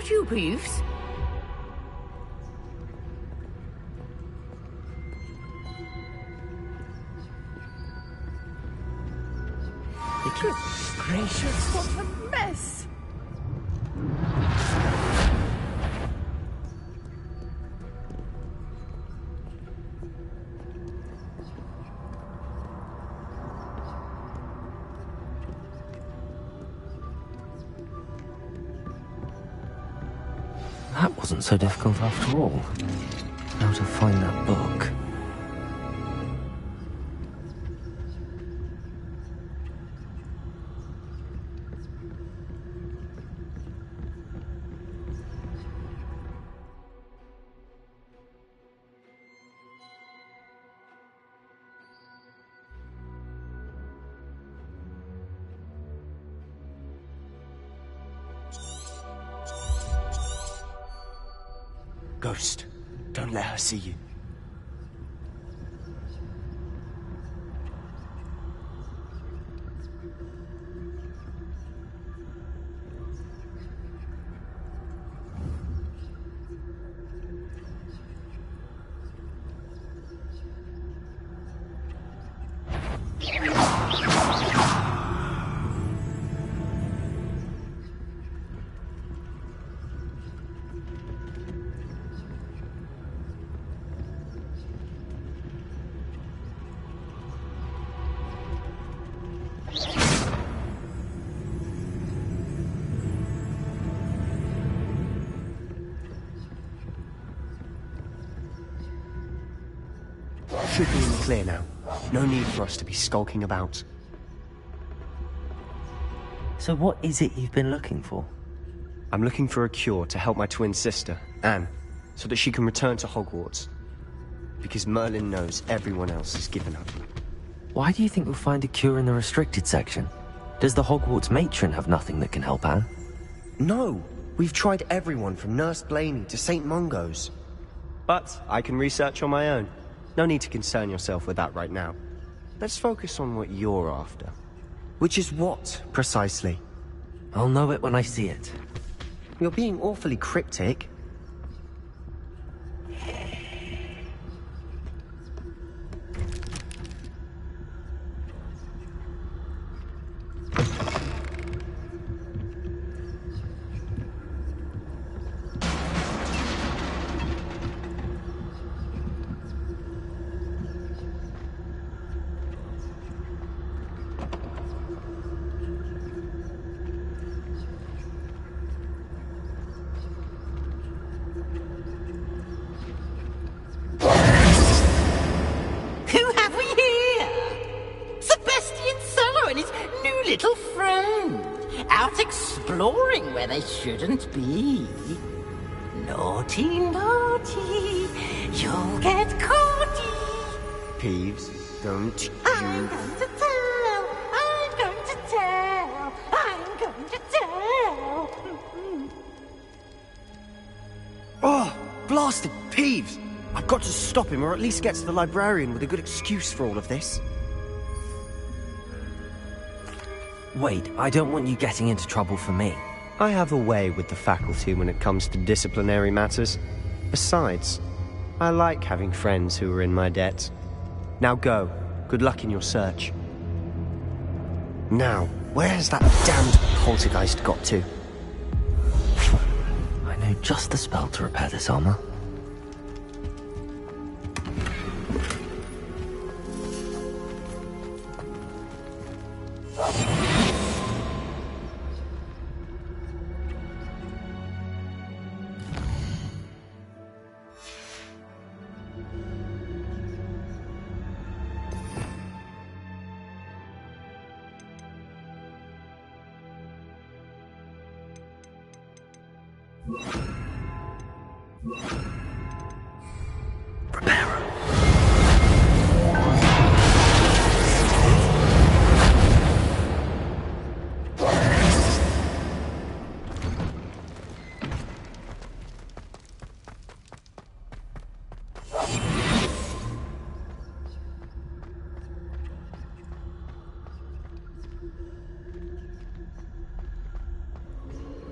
that you, Peeves? Goodness gracious, what a mess! That wasn't so difficult after all. How to find that book. Ghost, don't let her see you. Should be in the clear now. No need for us to be skulking about. So what is it you've been looking for? I'm looking for a cure to help my twin sister, Anne, so that she can return to Hogwarts. Because Merlin knows everyone else has given up. Why do you think we'll find a cure in the restricted section? Does the Hogwarts matron have nothing that can help Anne? No! We've tried everyone from Nurse Blaney to St. Mungo's. But I can research on my own. No need to concern yourself with that right now. Let's focus on what you're after. Which is what, precisely? I'll know it when I see it. You're being awfully cryptic. Little friend, out exploring where they shouldn't be. Naughty, naughty, you'll get caughty. Peeves, don't you... I'm going to tell, I'm going to tell, I'm going to tell. Oh, blasted Peeves! I've got to stop him, or at least get to the librarian with a good excuse for all of this. Wait, I don't want you getting into trouble for me. I have a way with the faculty when it comes to disciplinary matters. Besides, I like having friends who are in my debt. Now go. Good luck in your search. Now, where has that damned poltergeist got to? I know just the spell to repair this armor.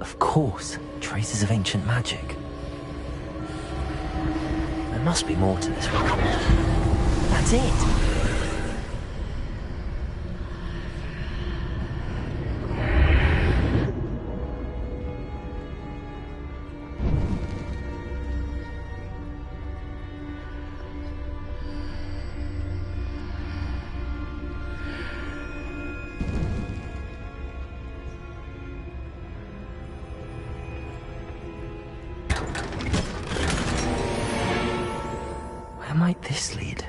Of course, traces of ancient magic. There must be more to this record. That's it! Where might this lead?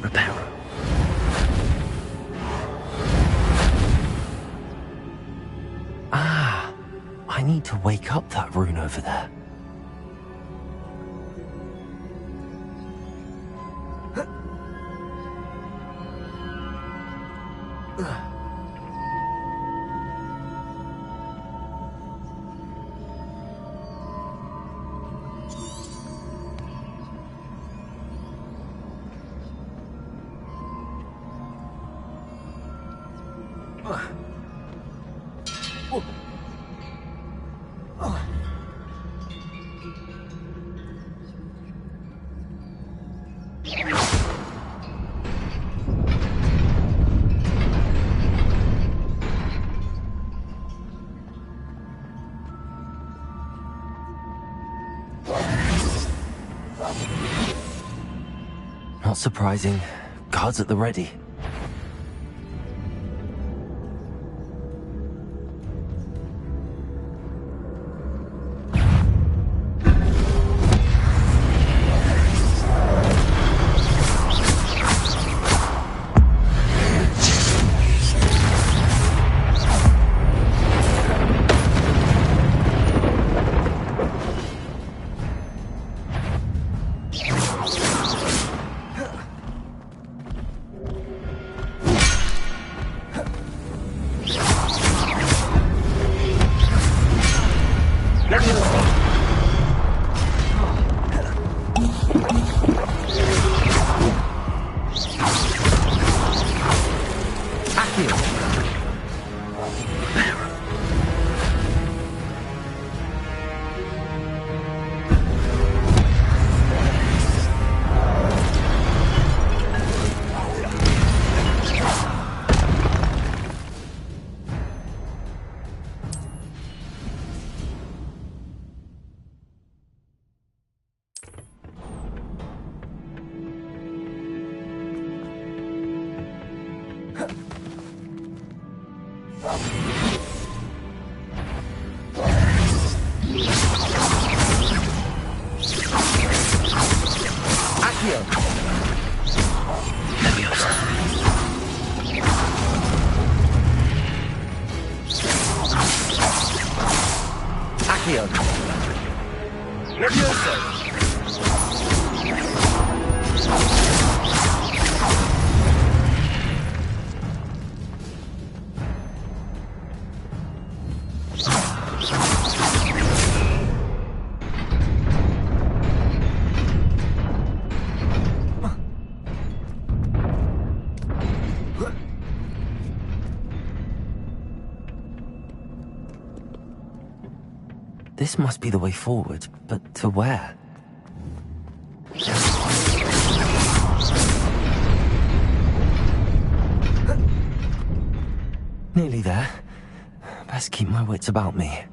Reparo. Ah, I need to wake up that rune over there. Not surprising. Guards at the ready. This must be the way forward, but to where? Nearly there. Best keep my wits about me.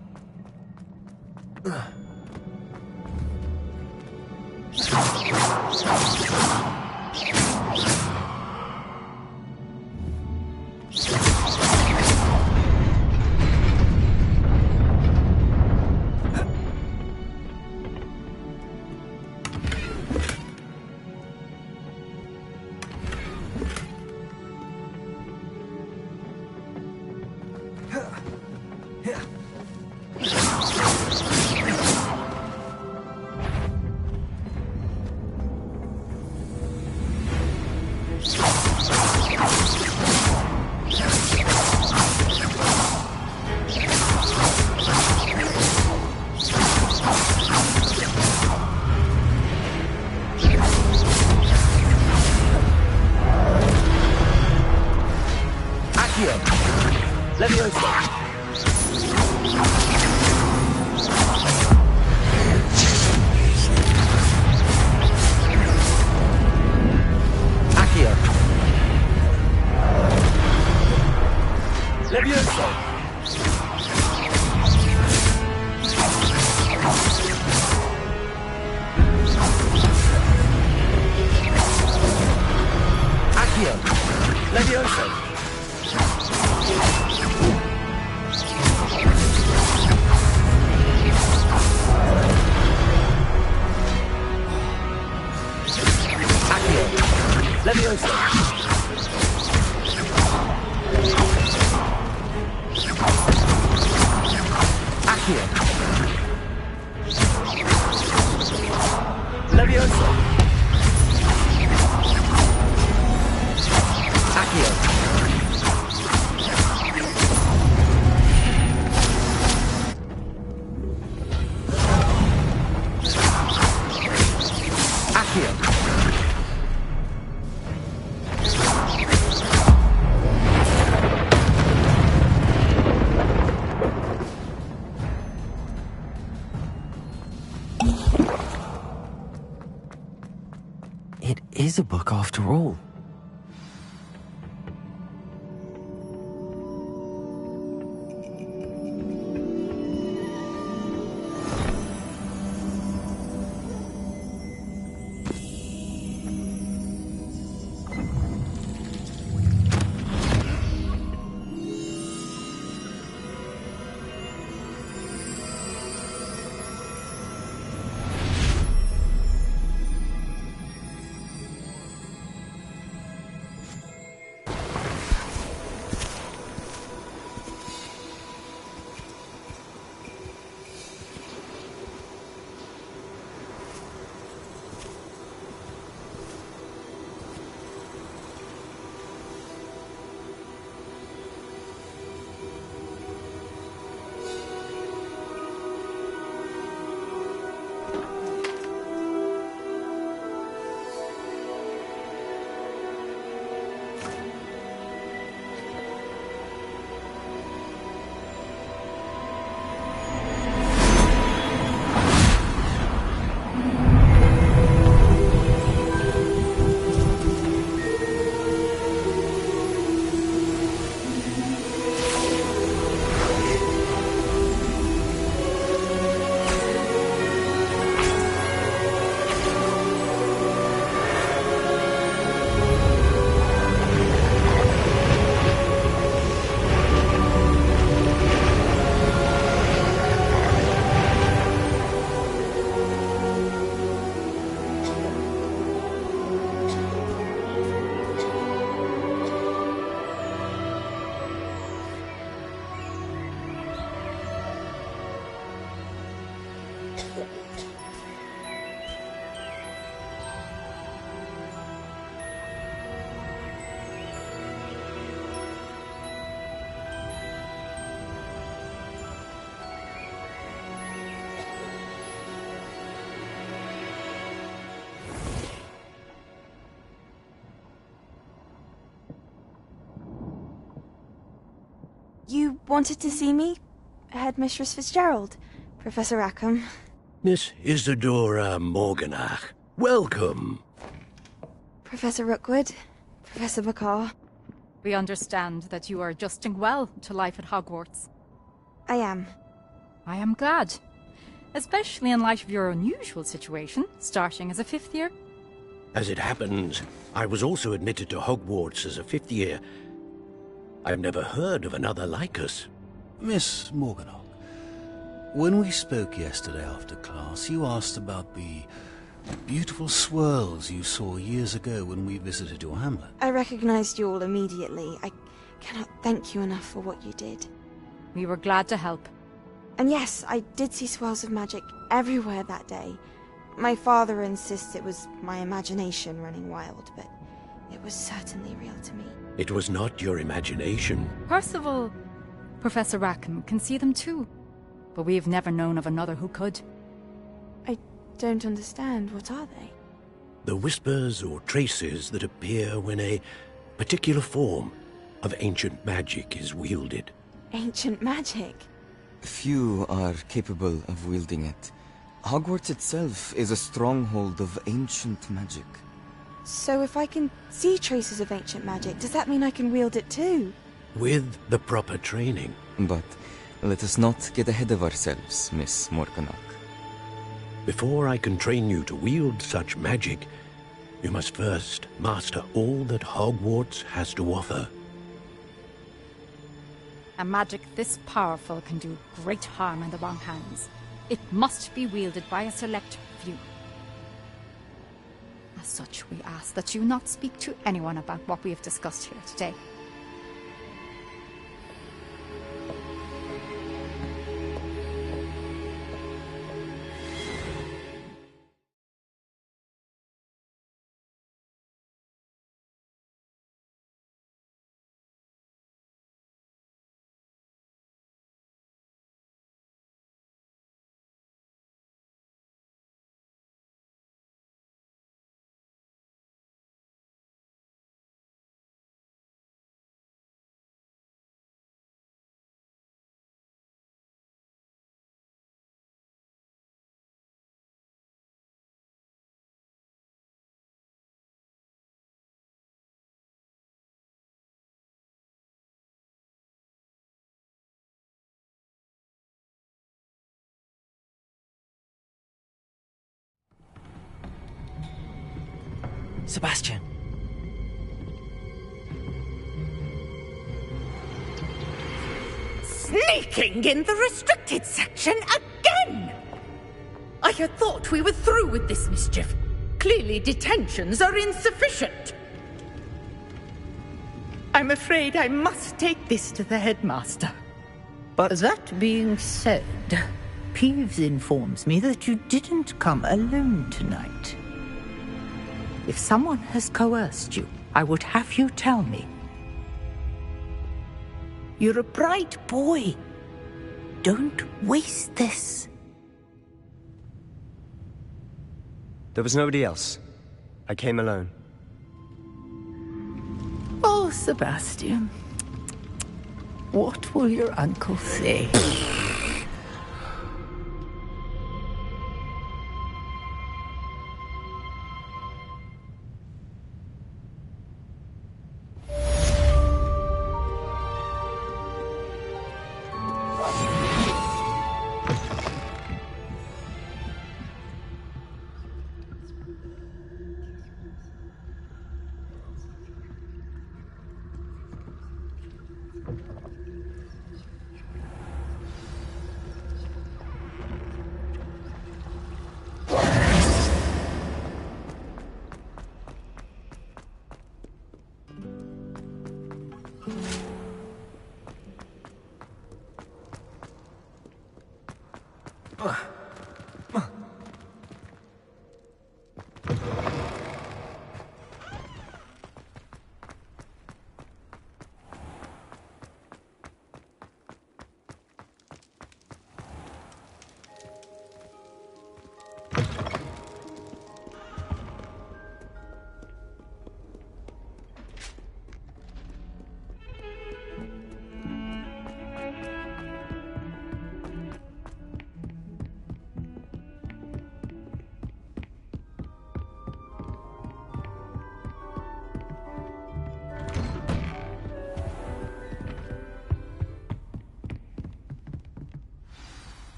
It is a book after all. You wanted to see me? Headmistress Fitzgerald? Professor Rackham? Miss Isadora Morganach, welcome. Professor Rookwood? Professor McCaw? We understand that you are adjusting well to life at Hogwarts. I am. I am glad. Especially in light of your unusual situation, starting as a fifth year. As it happens, I was also admitted to Hogwarts as a fifth year. I've never heard of another like us. Miss Morganach, when we spoke yesterday after class, you asked about the beautiful swirls you saw years ago when we visited your hamlet. I recognized you all immediately. I cannot thank you enough for what you did. We were glad to help. And yes, I did see swirls of magic everywhere that day. My father insists it was my imagination running wild, but it was certainly real to me. It was not your imagination. Percival, Professor Rackham can see them too. But we have never known of another who could. I don't understand. What are they? The whispers or traces that appear when a particular form of ancient magic is wielded. Ancient magic? Few are capable of wielding it. Hogwarts itself is a stronghold of ancient magic. So if I can see traces of ancient magic, does that mean I can wield it too? With the proper training. But let us not get ahead of ourselves, Miss Morganach. Before I can train you to wield such magic, you must first master all that Hogwarts has to offer. A magic this powerful can do great harm in the wrong hands. It must be wielded by a select few. As such, we ask that you not speak to anyone about what we have discussed here today. Sebastian. Sneaking in the restricted section again! I had thought we were through with this mischief. Clearly detentions are insufficient. I'm afraid I must take this to the headmaster. But That being said, Peeves informs me that you didn't come alone tonight. If someone has coerced you, I would have you tell me. You're a bright boy. Don't waste this. there was nobody else. I came alone. Oh, Sebastian. What will your uncle say?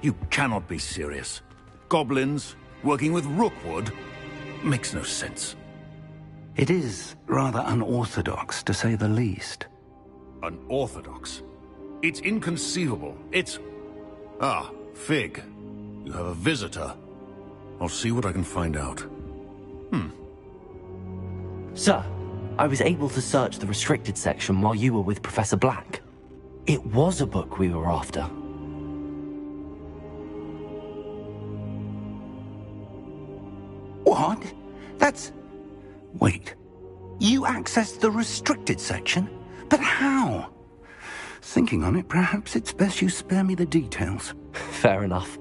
You cannot be serious. Goblins working with Rookwood makes no sense. It is rather unorthodox, to say the least. Unorthodox? It's inconceivable. It's... Ah, Fig. You have a visitor. I'll see what I can find out. Sir, I was able to search the restricted section while you were with Professor Black. It was a book we were after. What? That's... Wait. You accessed the restricted section? But how? Thinking on it, perhaps it's best you spare me the details. Fair enough.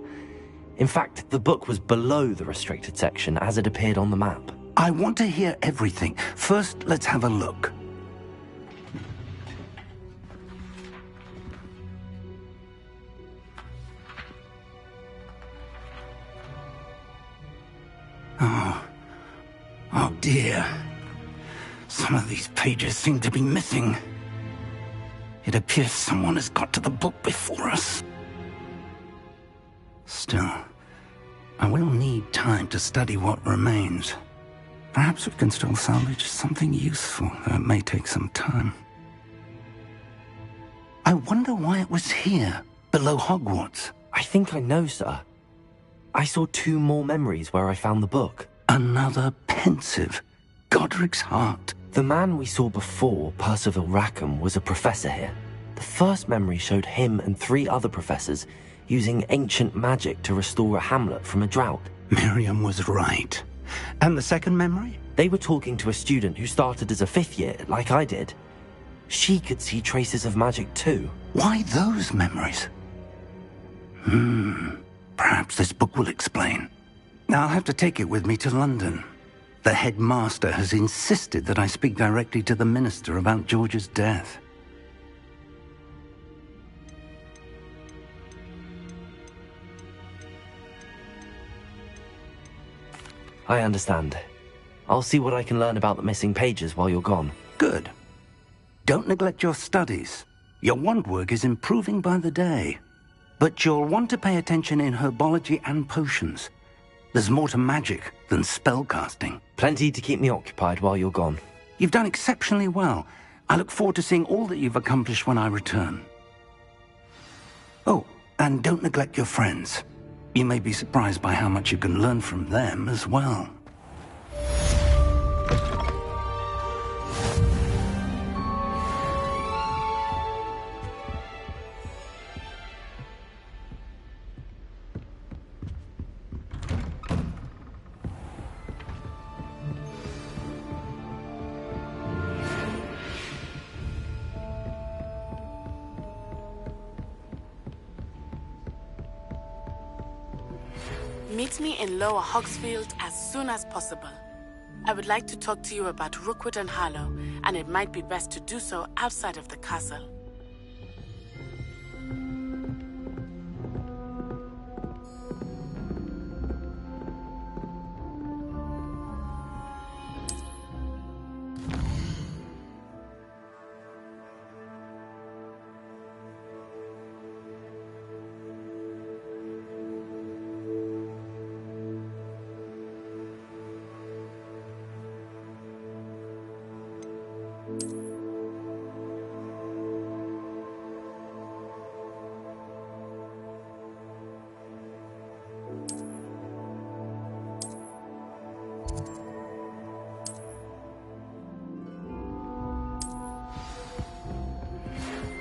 In fact, the book was below the restricted section as it appeared on the map. I want to hear everything. First, let's have a look. Oh dear. Some of these pages seem to be missing. It appears someone has got to the book before us. Still, I will need time to study what remains. Perhaps we can still salvage something useful, though it may take some time. I wonder why it was here, below Hogwarts. I think I know, sir. I saw 2 more memories where I found the book. Another pensive. Godric's heart. The man we saw before, Percival Rackham, was a professor here. The first memory showed him and 3 other professors using ancient magic to restore a hamlet from a drought. Miriam was right. And the second memory? They were talking to a student who started as a 5th year, like I did. She could see traces of magic too. Why those memories? Perhaps this book will explain. Now I'll have to take it with me to London. The headmaster has insisted that I speak directly to the minister about George's death. I understand. I'll see what I can learn about the missing pages while you're gone. Good. Don't neglect your studies. Your wand work is improving by the day. But you'll want to pay attention in herbology and potions. There's more to magic than spellcasting. Plenty to keep me occupied while you're gone. You've done exceptionally well. I look forward to seeing all that you've accomplished when I return. Oh, and don't neglect your friends. You may be surprised by how much you can learn from them as well. Meet me in Lower Hogsfield as soon as possible. I would like to talk to you about Rookwood and Harlow, and it might be best to do so outside of the castle.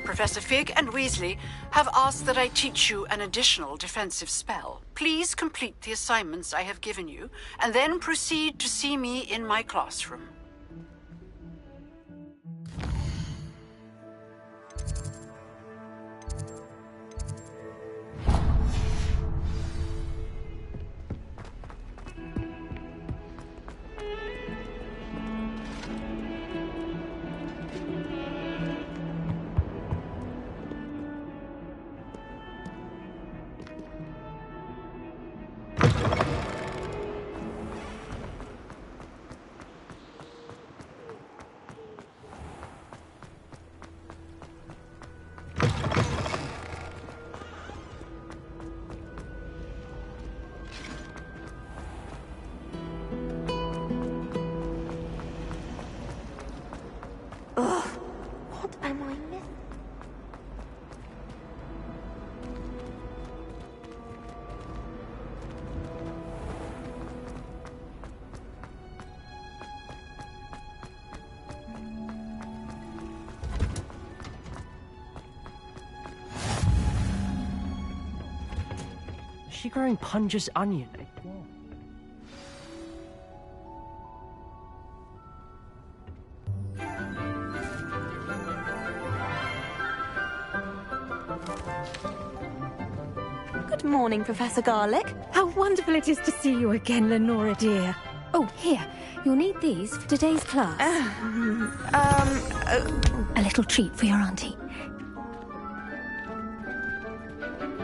Professor Fig and Weasley have asked that I teach you an additional defensive spell. Please complete the assignments I have given you, and then proceed to see me in my classroom. What am I missing? Is she growing Punja's onion? Good morning, Professor Garlick. How wonderful it is to see you again, Lenora dear. Oh, here. You'll need these for today's class. A little treat for your auntie.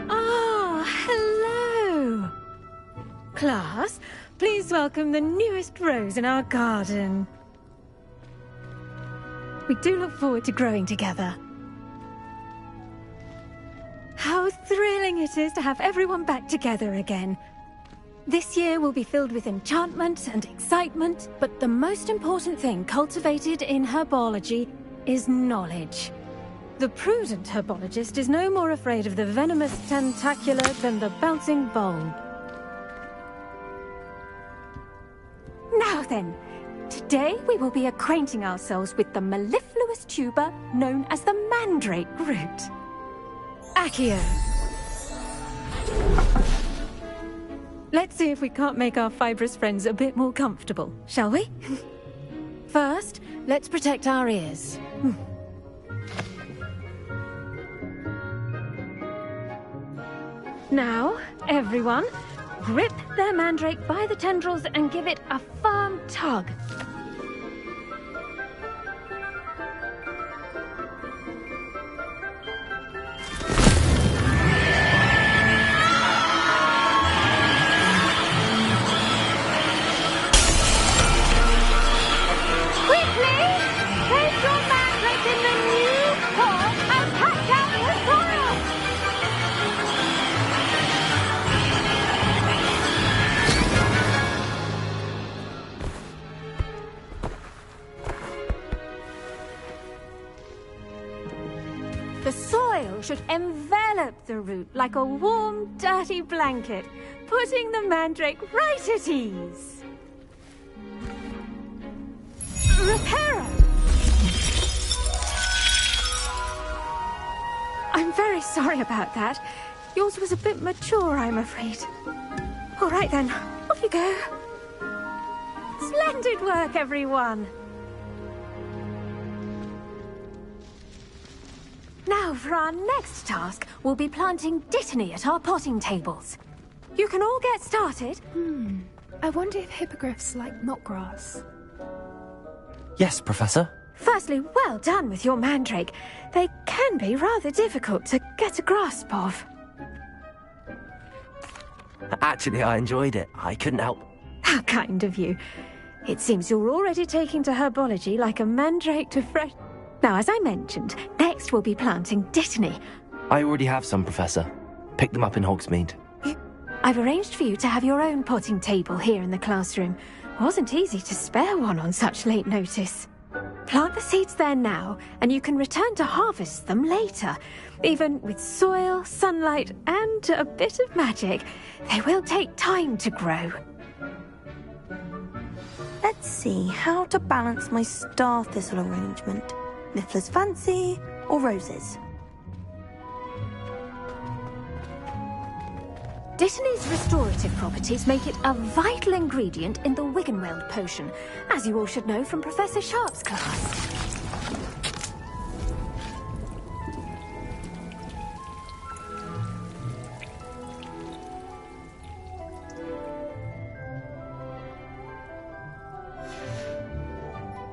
Ah, hello. Class, please welcome the newest rose in our garden. We do look forward to growing together. How thrilling it is to have everyone back together again. This year will be filled with enchantment and excitement, but the most important thing cultivated in herbology is knowledge. The prudent herbologist is no more afraid of the venomous tentacular than the bouncing bulb. Now then, today we will be acquainting ourselves with the mellifluous tuber known as the mandrake root. Accio. Let's see if we can't make our fibrous friends a bit more comfortable, shall we? First, let's protect our ears. Now, everyone, grip their mandrake by the tendrils and give it a firm tug. oil should envelop the root like a warm, dirty blanket, putting the mandrake right at ease. Reparo! I'm very sorry about that. Yours was a bit mature, I'm afraid. All right then, off you go. Splendid work, everyone. Now, for our next task, we'll be planting dittany at our potting tables. You can all get started. I wonder if hippogriffs like knotgrass. Yes, Professor. Firstly, well done with your mandrake. They can be rather difficult to get a grasp of. Actually, I enjoyed it. I couldn't help. How kind of you. It seems you're already taking to herbology like a mandrake to fresh... Now, as I mentioned, next we'll be planting dittany. I already have some, Professor. Picked them up in Hogsmeade. I've arranged for you to have your own potting table here in the classroom. Wasn't easy to spare one on such late notice. Plant the seeds there now, and you can return to harvest them later. Even with soil, sunlight, and a bit of magic, they will take time to grow. Let's see how to balance my star thistle arrangement. Niffler's fancy or roses? Dittany's restorative properties make it a vital ingredient in the Wiggenweld potion, as you all should know from Professor Sharp's class.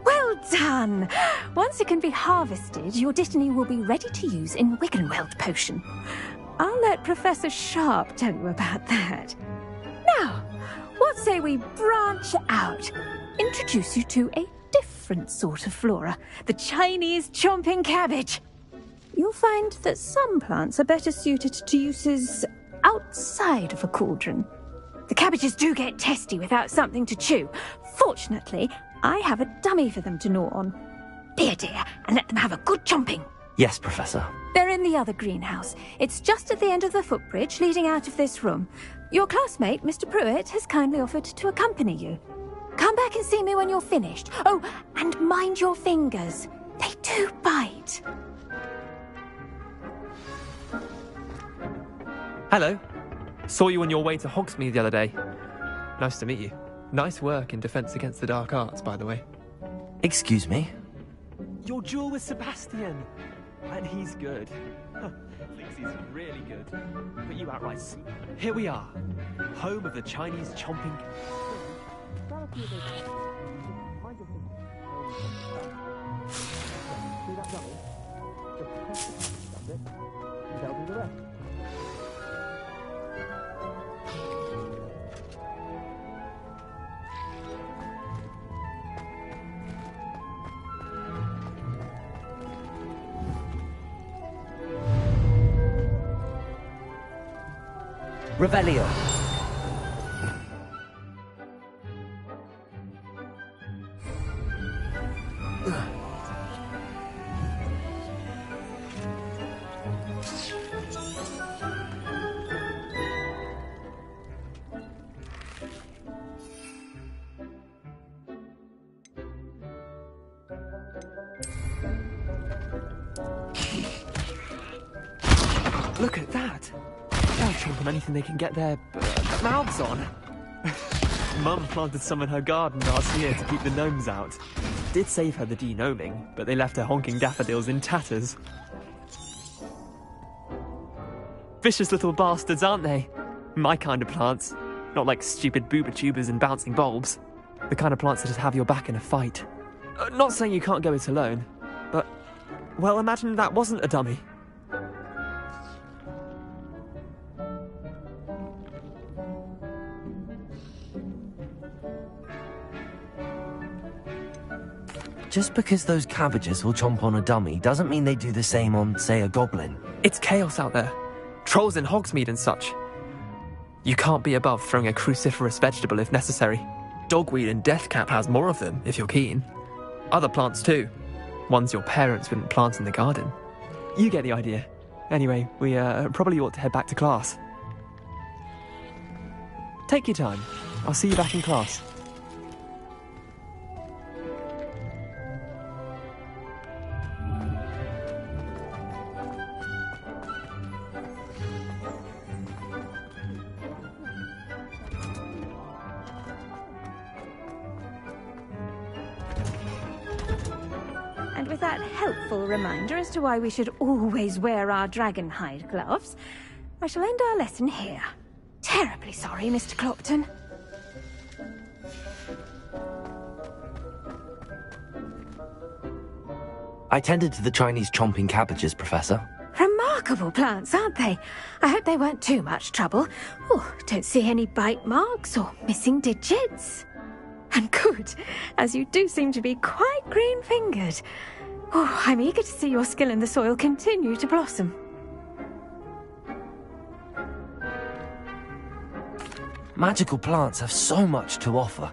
Well done! Once it can be harvested, your dittany will be ready to use in Wiggenweld potion. I'll let Professor Sharp tell you about that. Now, what say we branch out? Introduce you to a different sort of flora, the Chinese chomping cabbage. You'll find that some plants are better suited to uses outside of a cauldron. The cabbages do get testy without something to chew. Fortunately, I have a dummy for them to gnaw on. Be a dear and let them have a good chomping. Yes, Professor. They're in the other greenhouse. It's just at the end of the footbridge leading out of this room. Your classmate, Mr. Pruitt, has kindly offered to accompany you. Come back and see me when you're finished. Oh, and mind your fingers. They do bite. Hello. Saw you on your way to Hogsmeade the other day. Nice to meet you. Nice work in Defense Against the Dark Arts, by the way. Excuse me? Your duel with Sebastian. And he's good. Thinks he's really good. But you outright. Here we are. Home of the Chinese chomping... Revelio. Look at that! They'll chomp on anything they can get their mouths on. Mum planted some in her garden last year to keep the gnomes out. Did save her the de-gnoming, but they left her honking daffodils in tatters. Vicious little bastards, aren't they? My kind of plants. Not like stupid booba tubers and bouncing bulbs. The kind of plants that just have your back in a fight. Not saying you can't go it alone, but... well, imagine that wasn't a dummy. Just because those cabbages will chomp on a dummy doesn't mean they do the same on, say, a goblin. It's chaos out there. Trolls in Hogsmeade and such. You can't be above throwing a cruciferous vegetable if necessary. Dogweed and deathcap has more of them, if you're keen. Other plants too. Ones your parents wouldn't plant in the garden. You get the idea. Anyway, we probably ought to head back to class. Take your time. I'll see you back in class. And with that helpful reminder as to why we should always wear our dragon hide gloves, I shall end our lesson here. Terribly sorry, Mr. Clopton. I tended to the Chinese chomping cabbages, Professor. Remarkable plants, aren't they? I hope they weren't too much trouble. Oh, don't see any bite marks or missing digits. And good, as you do seem to be quite green-fingered. Oh, I'm eager to see your skill in the soil continue to blossom. Magical plants have so much to offer.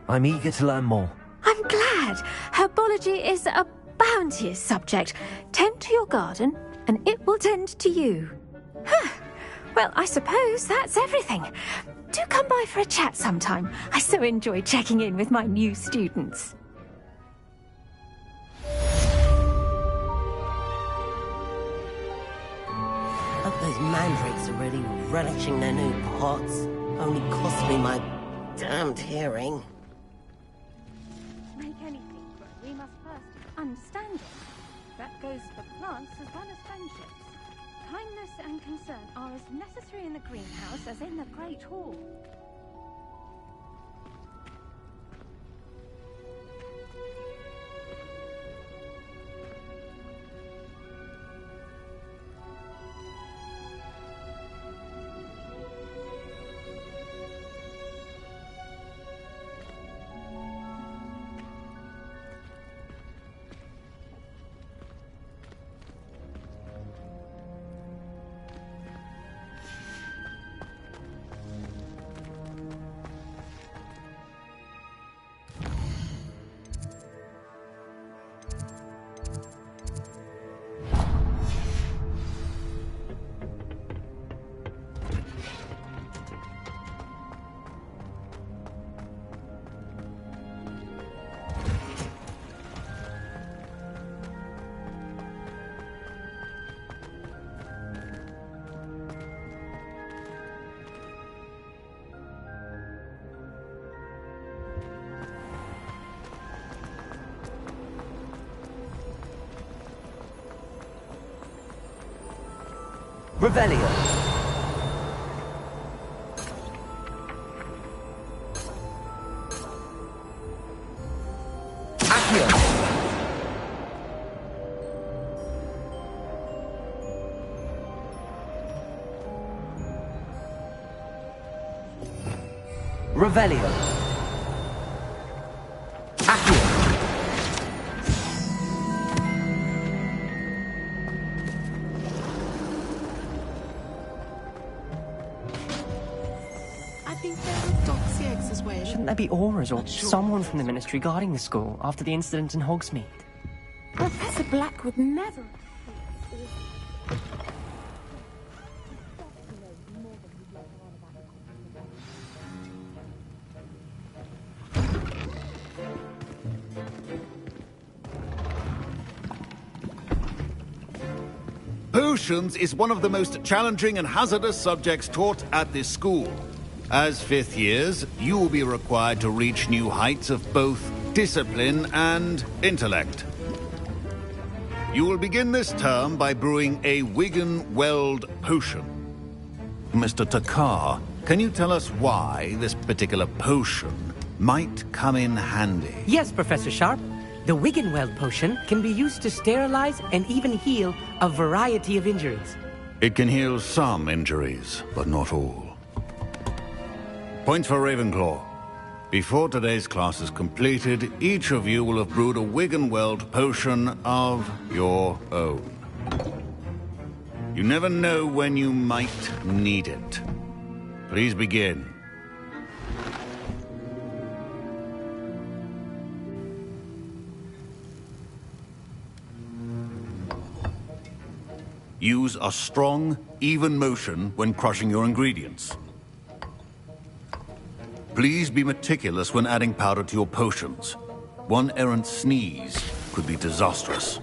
I'm eager to learn more. I'm glad. Herbology is a bounteous subject. Tend to your garden, and it will tend to you. Well, I suppose that's everything. Do come by for a chat sometime. I so enjoy checking in with my new students. Hope those mandrakes are really relishing their new pots. Only cost me my damned hearing. Make anything, but we must first understand it. That goes for plants as well as friendships. Kindness and concern are as necessary in the greenhouse as in the Great Hall. Revelio. Accio. Revelio. Accio. Shouldn't there be auras or someone from the Ministry guarding the school after the incident in Hogsmeade? Professor Black would never. Potions is one of the most challenging and hazardous subjects taught at this school. As fifth years, you will be required to reach new heights of both discipline and intellect. You will begin this term by brewing a Wigan-Weld potion. Mr. Takar, can you tell us why this particular potion might come in handy? Yes, Professor Sharp. The Wigan-Weld potion can be used to sterilize and even heal a variety of injuries. It can heal some injuries, but not all. Points for Ravenclaw. Before today's class is completed, each of you will have brewed a Wigan-Weld potion of your own. You never know when you might need it. Please begin. Use a strong, even motion when crushing your ingredients. Please be meticulous when adding powder to your potions. One errant sneeze could be disastrous.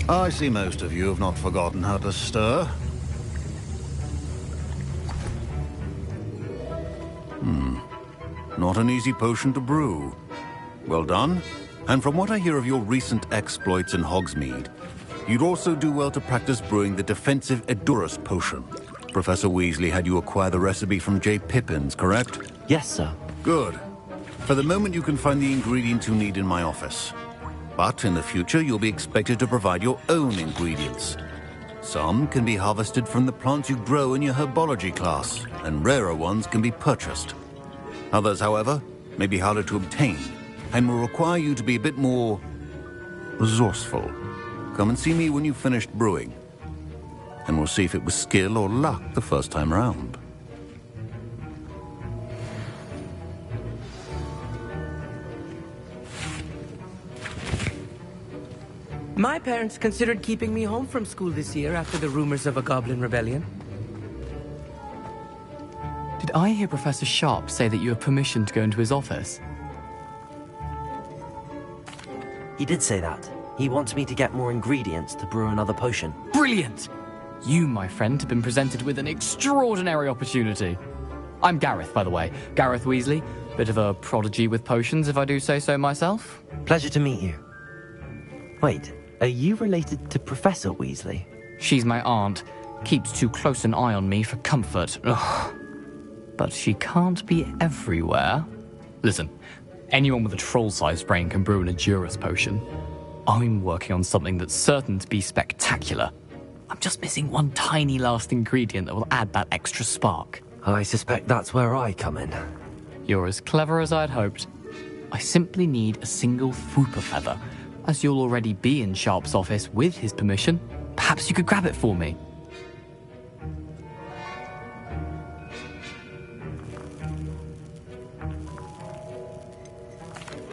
I see most of you have not forgotten how to stir. Not an easy potion to brew. Well done. And from what I hear of your recent exploits in Hogsmeade, you'd also do well to practice brewing the defensive Edurus potion. Professor Weasley had you acquire the recipe from J. Pippins, correct? Yes, sir. Good. For the moment, you can find the ingredients you need in my office. But in the future, you'll be expected to provide your own ingredients. Some can be harvested from the plants you grow in your herbology class, and rarer ones can be purchased. Others, however, may be harder to obtain, and will require you to be a bit more resourceful. Come and see me when you've finished brewing, and we'll see if it was skill or luck the first time around. My parents considered keeping me home from school this year after the rumors of a goblin rebellion. Did I hear Professor Sharp say that you have permission to go into his office? He did say that. He wants me to get more ingredients to brew another potion. Brilliant! You, my friend, have been presented with an extraordinary opportunity. I'm Gareth, by the way. Gareth Weasley. Bit of a prodigy with potions, if I do say so myself. Pleasure to meet you. Wait, are you related to Professor Weasley? She's my aunt. Keeps too close an eye on me for comfort. Ugh. But she can't be everywhere. Listen, anyone with a troll-sized brain can brew an Edurus potion. I'm working on something that's certain to be spectacular. I'm just missing one tiny last ingredient that will add that extra spark. I suspect that's where I come in. You're as clever as I'd hoped. I simply need a single Fwooper feather. As you'll already be in Sharp's office with his permission, perhaps you could grab it for me.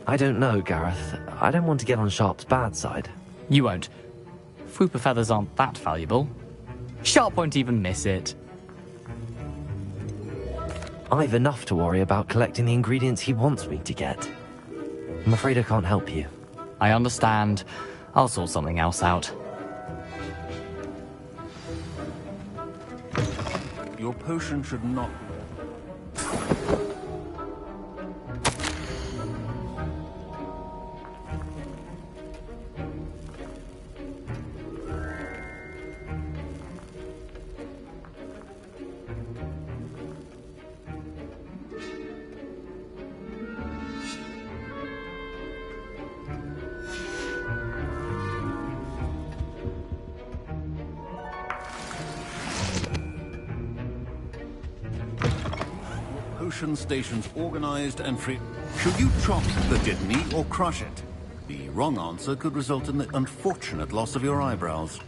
I don't know, Gareth. I don't want to get on Sharp's bad side. You won't. Fwooper feathers aren't that valuable. Sharp won't even miss it. I've enough to worry about collecting the ingredients he wants me to get. I'm afraid I can't help you. I understand. I'll sort something else out. Your potion should not... Potion stations organized and free. Should you chop the Dittany or crush it? The wrong answer could result in the unfortunate loss of your eyebrows.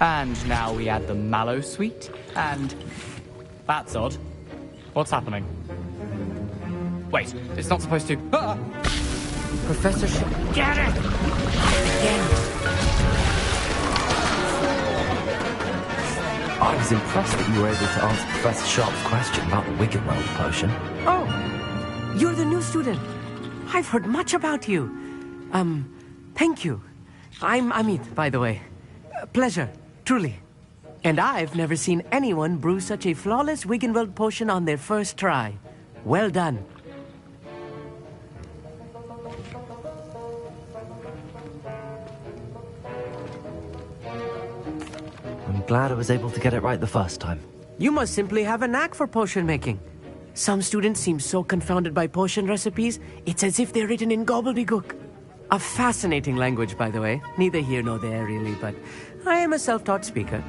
And now we add the mallow sweet, and... That's odd. What's happening? Wait, it's not supposed to... Ah! Professor Get it! Again. I was impressed that you were able to answer Professor Sharp's question about the Wiggenweld potion. Oh, you're the new student. I've heard much about you. Thank you. I'm Amit, by the way. Pleasure, truly. And I've never seen anyone brew such a flawless Wiggenweld potion on their first try. Well done. I'm glad I was able to get it right the first time. You must simply have a knack for potion making. Some students seem so confounded by potion recipes, it's as if they're written in gobbledygook. A fascinating language, by the way. Neither here nor there, really, but I am a self-taught speaker.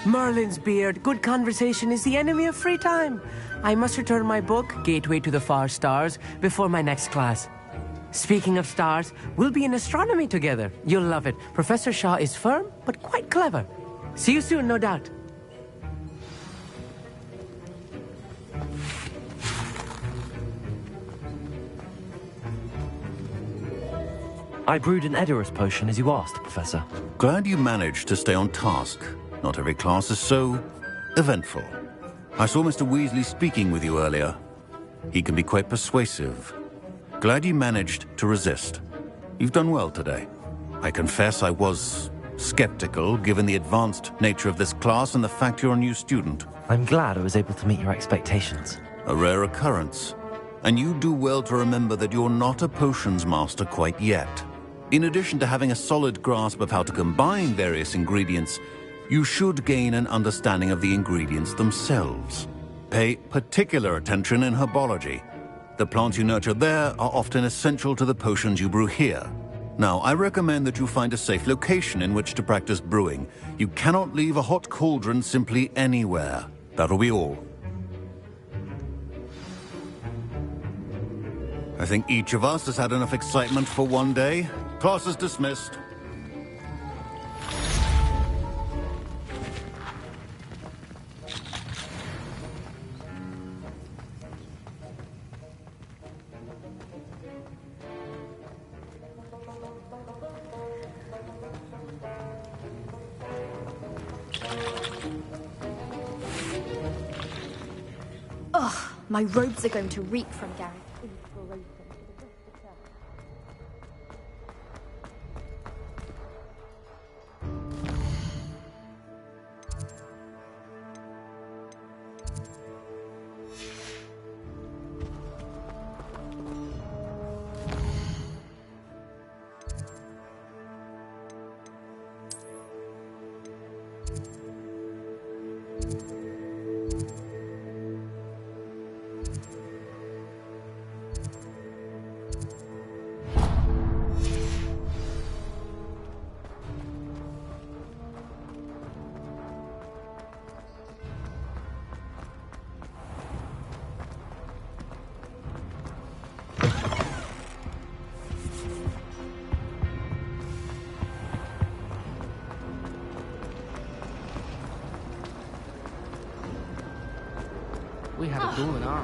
Merlin's beard, good conversation is the enemy of free time. I must return my book, Gateway to the Far Stars, before my next class. Speaking of stars, we'll be in astronomy together. You'll love it. Professor Shaw is firm, but quite clever. See you soon, no doubt. I brewed an Edurus potion as you asked, Professor. Glad you managed to stay on task. Not every class is so eventful. I saw Mr. Weasley speaking with you earlier. He can be quite persuasive. Glad you managed to resist. You've done well today. I confess I was skeptical, given the advanced nature of this class and the fact you're a new student. I'm glad I was able to meet your expectations. A rare occurrence. And you do well to remember that you're not a potions master quite yet. In addition to having a solid grasp of how to combine various ingredients, you should gain an understanding of the ingredients themselves. Pay particular attention in herbology. The plants you nurture there are often essential to the potions you brew here. Now, I recommend that you find a safe location in which to practice brewing. You cannot leave a hot cauldron simply anywhere. That'll be all. I think each of us has had enough excitement for one day. Class is dismissed. Ugh, my robes are going to reek from Gary's inspiration. We had a duel in our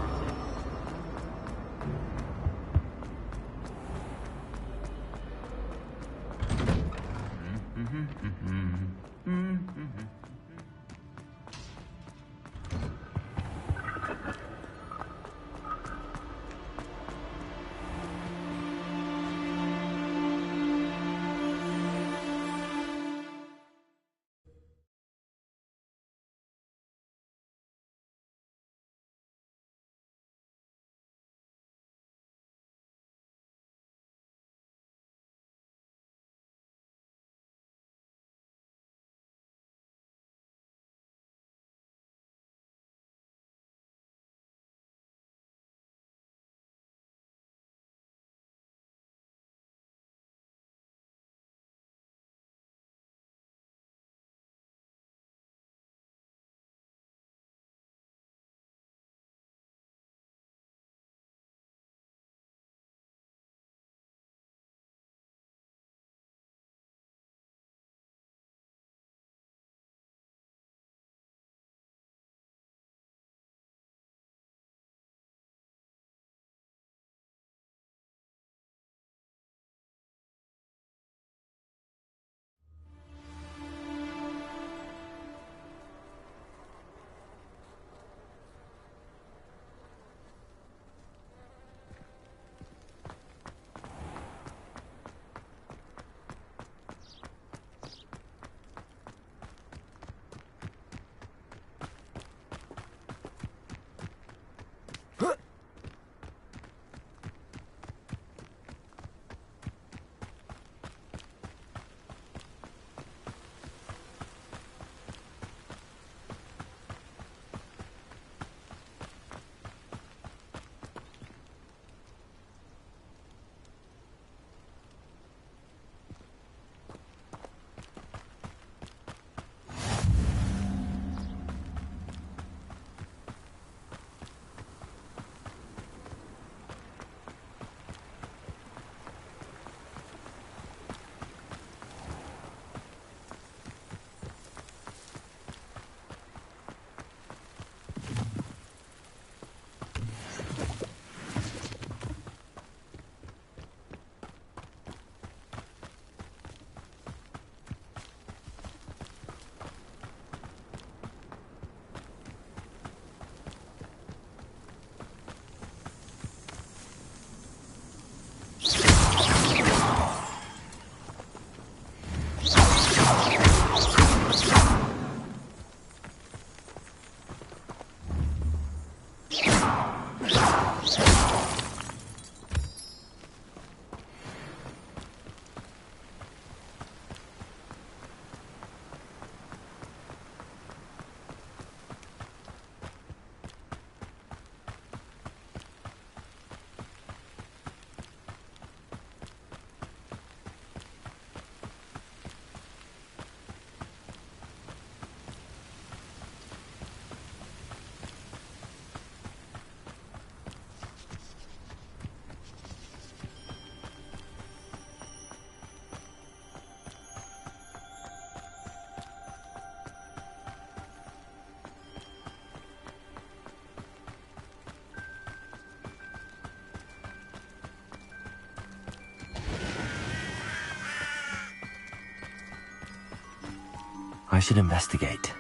I should investigate.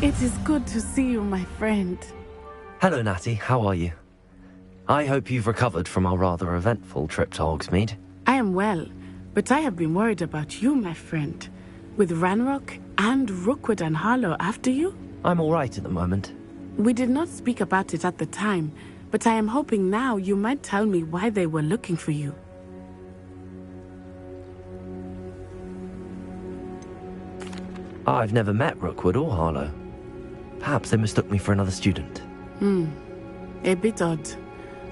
It is good to see you, my friend. Hello, Natty. How are you? I hope you've recovered from our rather eventful trip to Hogsmeade. I am well, but I have been worried about you, my friend. With Ranrock and Rookwood and Harlow after you? I'm all right at the moment. We did not speak about it at the time, but I am hoping now you might tell me why they were looking for you. I've never met Rookwood or Harlow. Perhaps they mistook me for another student. A bit odd.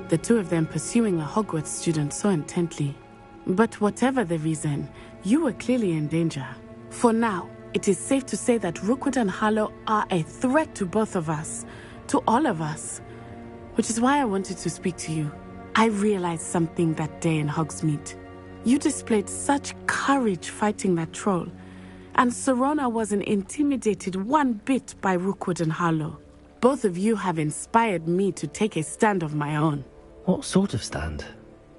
The two of them pursuing a Hogwarts student so intently. But whatever the reason, you were clearly in danger. For now, it is safe to say that Rookwood and Harlow are a threat to both of us. To all of us. Which is why I wanted to speak to you. I realized something that day in Hogsmeade. You displayed such courage fighting that troll. And Serona wasn't intimidated one bit by Rookwood and Harlow. Both of you have inspired me to take a stand of my own. What sort of stand?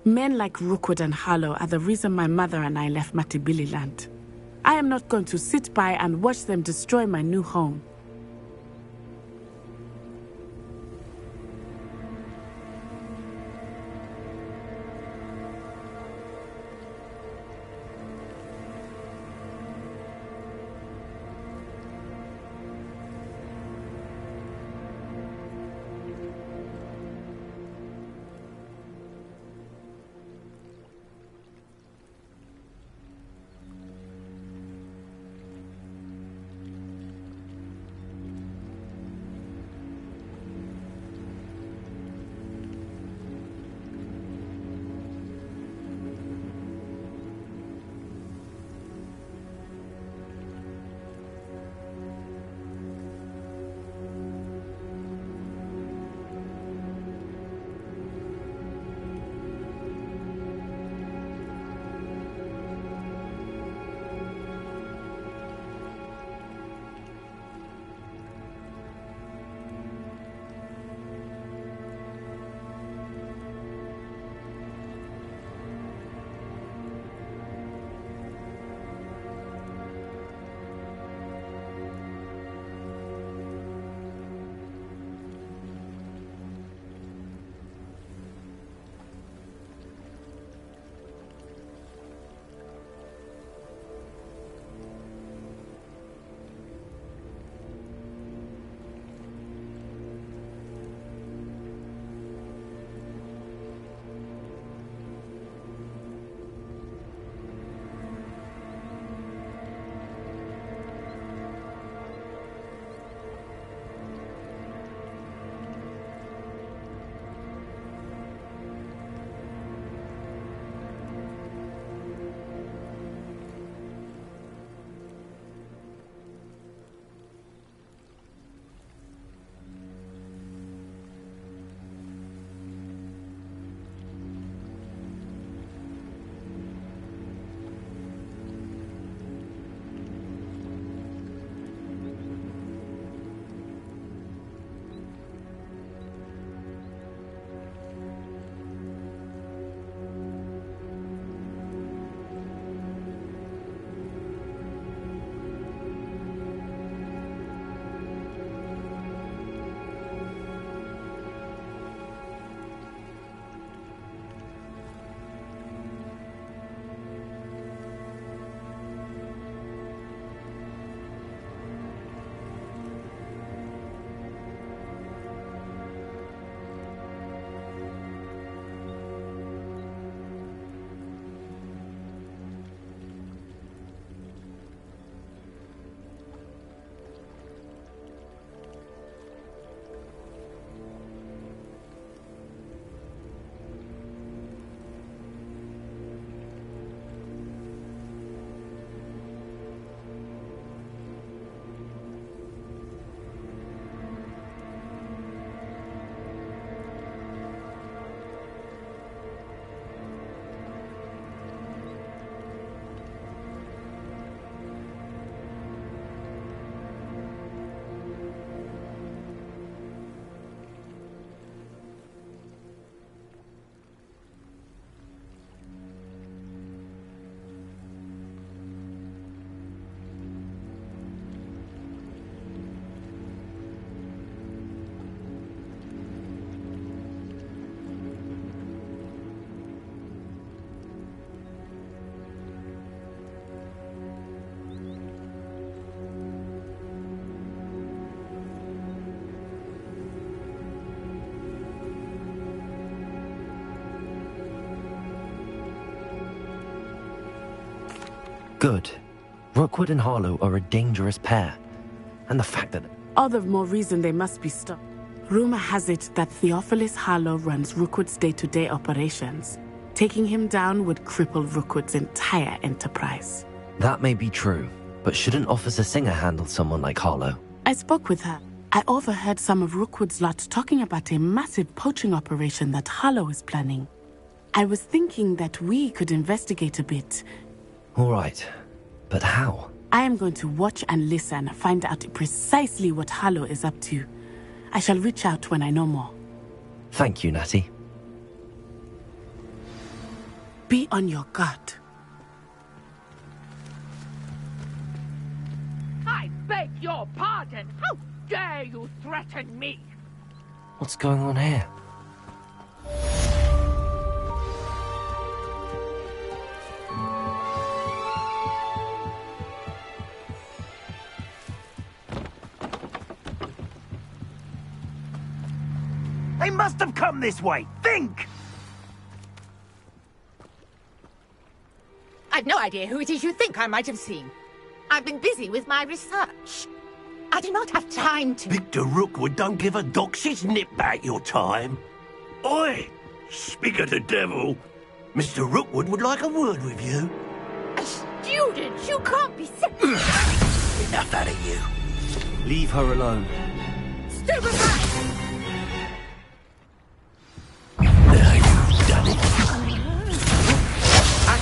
Men like Rookwood and Harlow are the reason my mother and I left Matabili Land. I am not going to sit by and watch them destroy my new home. Good. Rookwood and Harlow are a dangerous pair. And the fact that... All the more reason they must be stopped. Rumor has it that Theophilus Harlow runs Rookwood's day-to-day operations. Taking him down would cripple Rookwood's entire enterprise. That may be true, but shouldn't Officer Singer handle someone like Harlow? I spoke with her. I overheard some of Rookwood's lot talking about a massive poaching operation that Harlow is planning. I was thinking that we could investigate a bit. All right, but how? I am going to watch and listen, find out precisely what Harlow is up to. I shall reach out when I know more. Thank you, Natty. Be on your guard. I beg your pardon. How dare you threaten me? What's going on here? They must have come this way. Think! I've no idea who it is you think I might have seen. I've been busy with my research. I do not have time to... Victor Rookwood don't give a doxy's nip back your time. Oi! Speak of the devil. Mr. Rookwood would like a word with you. A student? You can't be sick. Enough out of you. Leave her alone. Stupid man!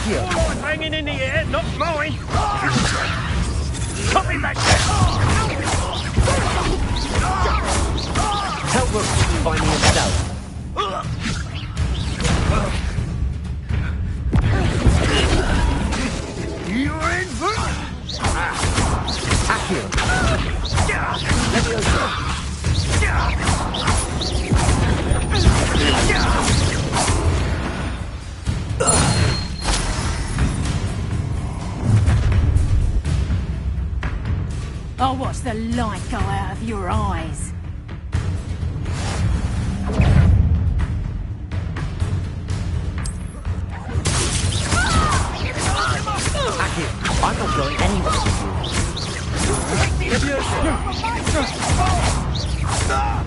Yours hanging in the air, not mine! Put me back there! Tell Rook to find me himself. You're in for... Accio! I'll watch the light go out of your eyes. Accio, I'm not going anywhere with you. Ha!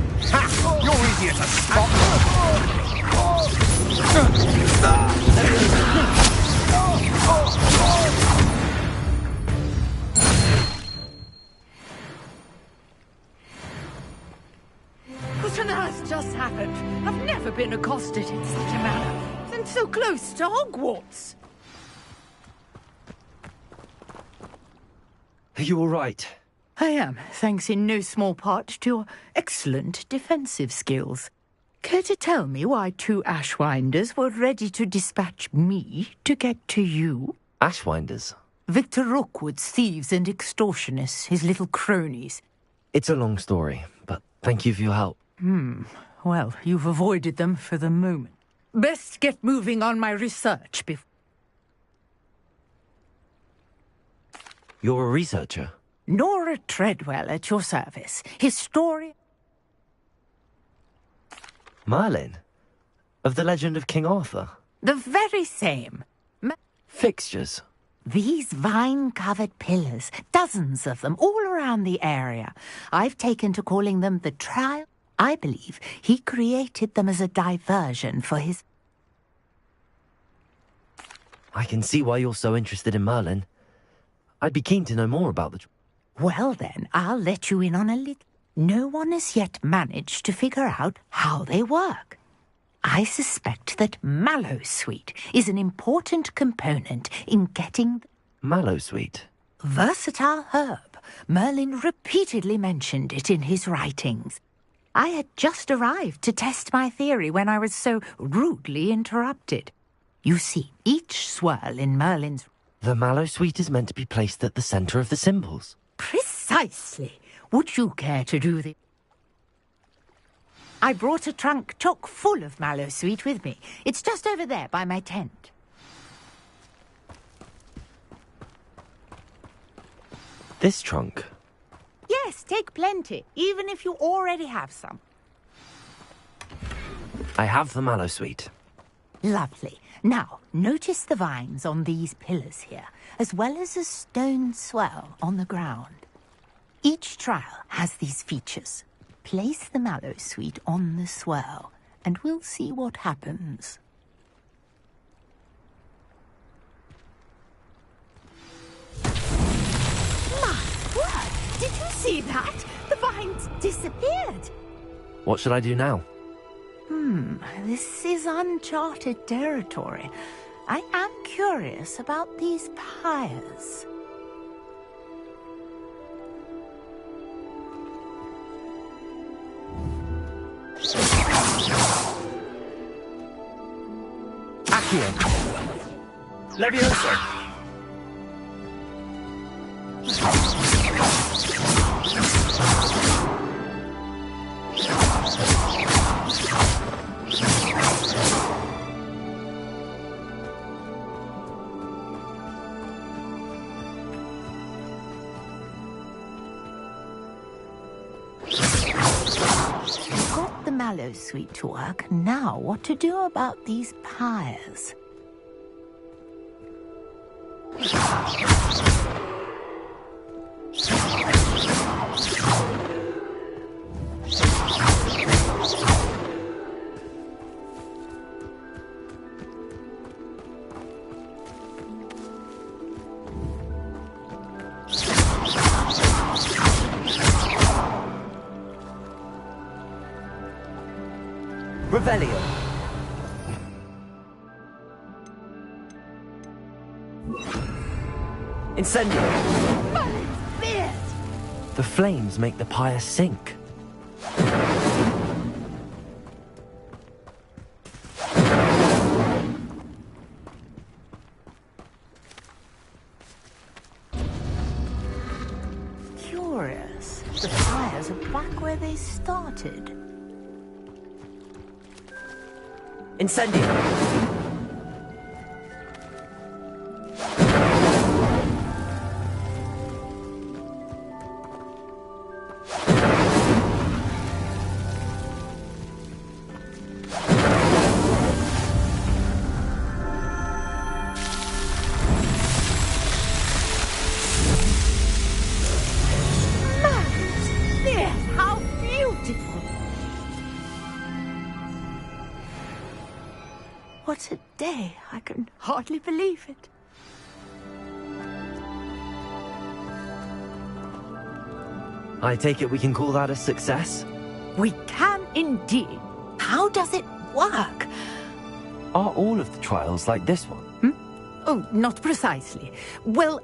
You're easier to What on earth just happened? I've never been accosted in such a manner. And so close to Hogwarts. Are you all right? I am, thanks in no small part to your excellent defensive skills. Care to tell me why 2 Ashwinders were ready to dispatch me to get to you? Ashwinders? Victor Rookwood's thieves and extortionists, his little cronies. It's a long story, but thank you for your help. Well, you've avoided them for the moment. Best get moving on my research before... You're a researcher? Nora Treadwell at your service. Historian... Merlin? Of the legend of King Arthur? The very same. Fixtures? These vine-covered pillars, dozens of them, all around the area. I've taken to calling them the Trial. I believe he created them as a diversion for his... I can see why you're so interested in Merlin. I'd be keen to know more about the... Well then, I'll let you in on a little. No one has yet managed to figure out how they work. I suspect that Mallowsweet is an important component in getting... Mallowsweet? Versatile herb. Merlin repeatedly mentioned it in his writings. I had just arrived to test my theory when I was so rudely interrupted. You see, each swirl in Merlin's... The Mallowsweet is meant to be placed at the centre of the symbols. Precisely. Would you care to do this? I brought a trunk chock full of Mallowsweet with me. It's just over there by my tent. This trunk? Yes, take plenty, even if you already have some. I have the Mallowsweet. Lovely. Now, notice the vines on these pillars here, as well as a stone swell on the ground. Each trial has these features. Place the mallow sweet on the swell, and we'll see what happens. My word! Did you see that? The vines disappeared. What should I do now? This is uncharted territory. I am curious about these pyres. Accio! Levioso! Got the mallow sweet to work. Now, what to do about these pyres? Revelio. Incendio. The flames make the pyre sink. Curious. The pyres are back where they started. Incendio. How beautiful! What a day! I can hardly believe it. I take it we can call that a success? We can indeed. How does it work? Are all of the trials like this one? Oh, not precisely. Well,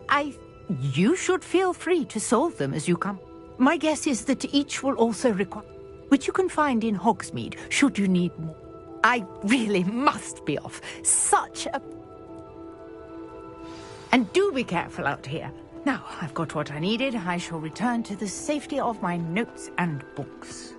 you should feel free to solve them as you come. My guess is that each will also require, which you can find in Hogsmeade, should you need more. I really must be off. Such a... And do be careful out here. Now, I've got what I needed. I shall return to the safety of my notes and books.